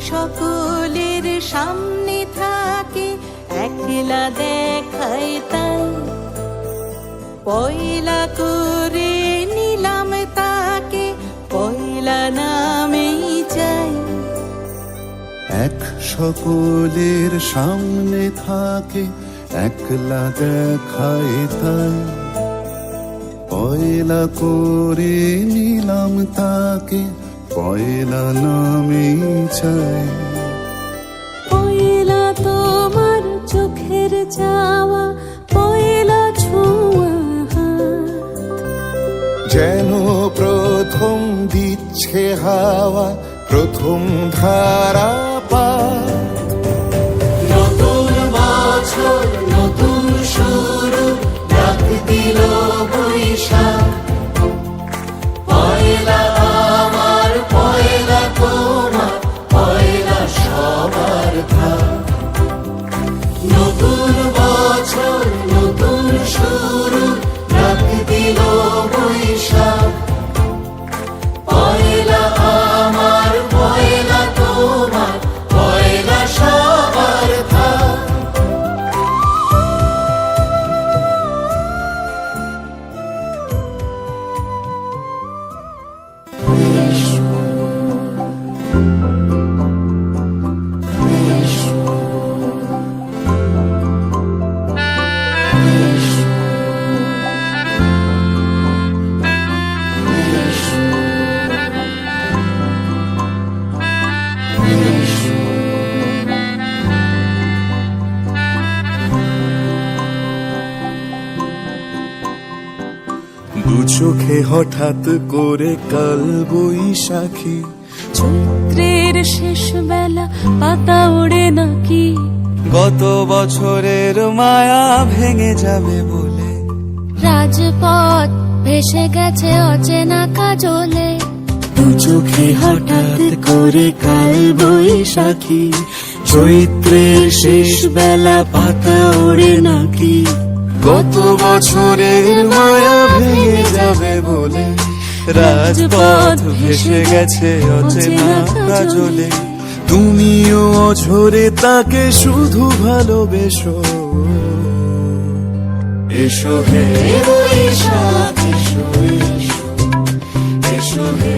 সকলের সামনে থাকে, একলা দেখায় তাই। পয়লা করে নিলাম তাকে, পয়লা নামেই চাই। এক সকলের সামনে থাকে, একলা দেখায় তাই। পয়লা করে নিলাম তাকে, পয়লা নামেই চাই। পয়লা তোমার চোখের যাওয়া, পয়লা ছোঁয়া হাত। যেন প্রথম দিচ্ছে হাওয়া, প্রথম ধারা পা। নতুন বছর নতুন শুরু, ডাক দিল বৈশাখ। পয়লা আমার, পয়লা তোমার, পয়লা সবার ভাগ। নতুন বছর নতুন শুরু, ডাক দিল বৈশাখ। পয়লা আমার, পয়লা তোমার, পয়লা সবার ভাগ। দু চোখে হঠাৎ করে কাল বৈশাখী। চৈত্রের শেষ বেলা পাতা ওড়ে নাকি, গত বছরের মায়া ভেঙে যাবে বলে। রাজপথ ভেসে গেছে অচেনা কাজলে। দু চোখে হঠাৎ করে কাল বৈশাখী। চৈত্রের শেষ বেলা পাতা ওড়ে নাকি, গত বছরের মায়া ভেঙে যাবে বলে। রাজপথ ভেসে গেছে অচেনা কাজলে। তুমিও অঝরে তাকে শুধু ভালোবেসো। এসো হে বৈশাখ এসো, এসো হে